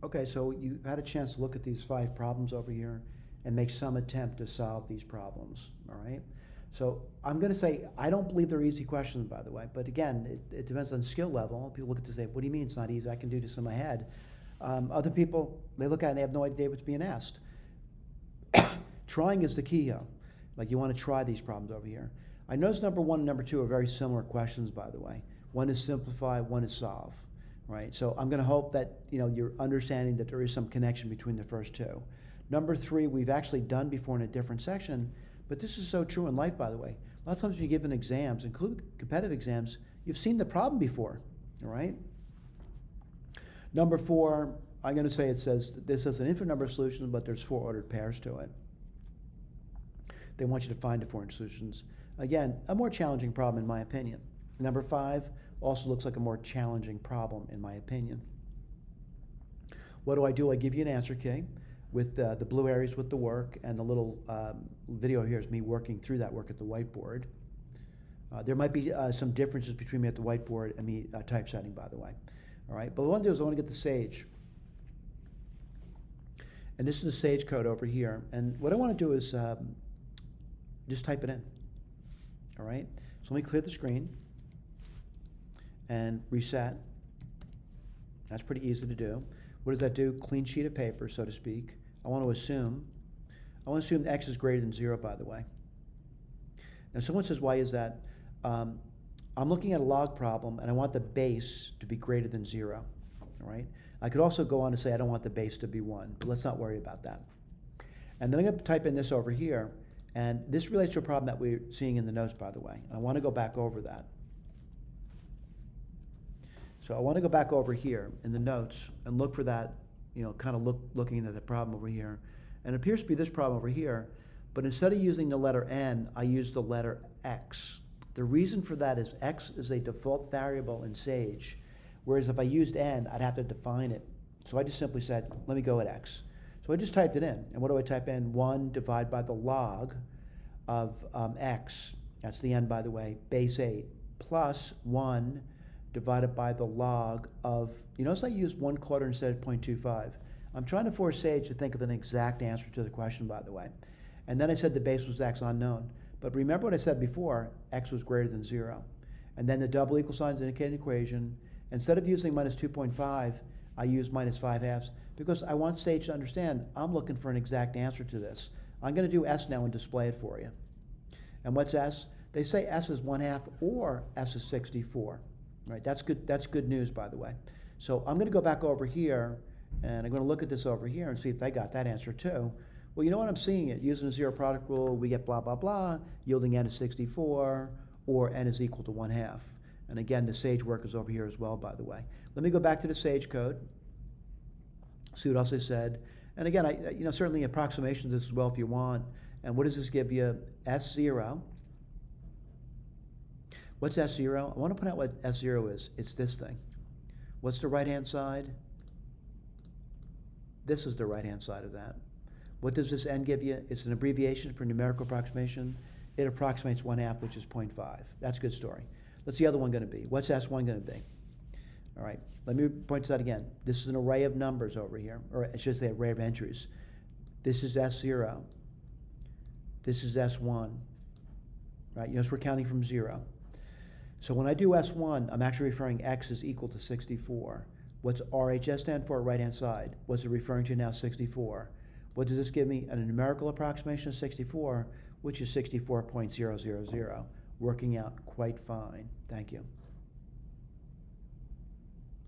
Okay, so you had a chance to look at these 5 problems over here and make some attempt to solve these problems, all right? So I'm gonna say, I don't believe they're easy questions, by the way, but again, it depends on skill level. People look at this and say, what do you mean it's not easy? I can do this in my head. Other people, they look at it and they have no idea what's being asked. Trying is the key here. Like, you wanna try these problems over here. I notice number 1 and number 2 are very similar questions, by the way. One is simplify, one is solve, right? So I'm gonna hope that you're understanding that there is some connection between the first 2. Number 3, we've actually done before in a different section, but this is so true in life, by the way. A lot of times when you give in exams, including competitive exams, you've seen the problem before, all right? Number 4, I'm gonna say this has an infinite number of solutions, but there's 4 ordered pairs to it. They want you to find the 4 solutions. Again, a more challenging problem in my opinion. Number 5 also looks like a more challenging problem in my opinion. What do? I give you an answer key with the blue areas with the work, and the little video here is me working through that work at the whiteboard. There might be some differences between me at the whiteboard and me typesetting, by the way. All right, but what I want to do is I want to get the Sage. And this is the Sage code over here. And what I want to do is just type it in. All right, so let me clear the screen and reset. That's pretty easy to do. What does that do? Clean sheet of paper, so to speak. I want to assume x is greater than 0, by the way. Now someone says, why is that? I'm looking at a log problem and I want the base to be greater than 0, all right? I could also go on to say I don't want the base to be 1, but let's not worry about that. And then I'm going to type in this over here, and this relates to a problem that we're seeing in the notes, by the way. I want to go back over that. So I want to go back over here in the notes and look for that, kind of looking at the problem over here. And it appears to be this problem over here, but instead of using the letter N, I use the letter X. The reason for that is X is a default variable in Sage, whereas if I used N, I'd have to define it. So I just simply said, let me go at X. So I just typed it in. And what do I type in? 1 divided by the log of X, that's the N, by the way, base 8, plus 1 divided by the log of, notice I used 1/4 instead of 0.25. I'm trying to force Sage to think of an exact answer to the question, by the way. And then I said the base was X unknown. But remember what I said before, X was greater than 0. And then the double equal signs indicate an equation. Instead of using minus 2.5, I use minus 5/2 because I want Sage to understand I'm looking for an exact answer to this. I'm going to do S now and display it for you. And what's S? They say S is 1/2 or S is 64. Right, that's good news, by the way. So I'm going to go back over here, and I'm going to look at this over here and see if I got that answer too. Well, you know what I'm seeing it? Using the zero product rule, we get blah, blah, blah, yielding N is 64, or N is equal to 1/2. And again, the Sage work is over here as well, by the way. Let me go back to the Sage code, see what else I said. And again, certainly approximations this as well if you want. And what does this give you? S0. What's S0? I want to point out what S0 is. It's this thing. What's the right-hand side? This is the right-hand side of that. What does this N give you? It's an abbreviation for numerical approximation. It approximates 1/2, which is 0.5. That's a good story. What's the other one going to be? What's S1 going to be? All right, let me point to that again. This is an array of numbers over here, or I should say array of entries. This is S0. This is S1. Right, notice we're counting from 0. So when I do S1, I'm actually referring X is equal to 64. What's RHS stand for? Right-hand side. What's it referring to now? 64. What does this give me? A numerical approximation of 64, which is 64.000, working out quite fine. Thank you.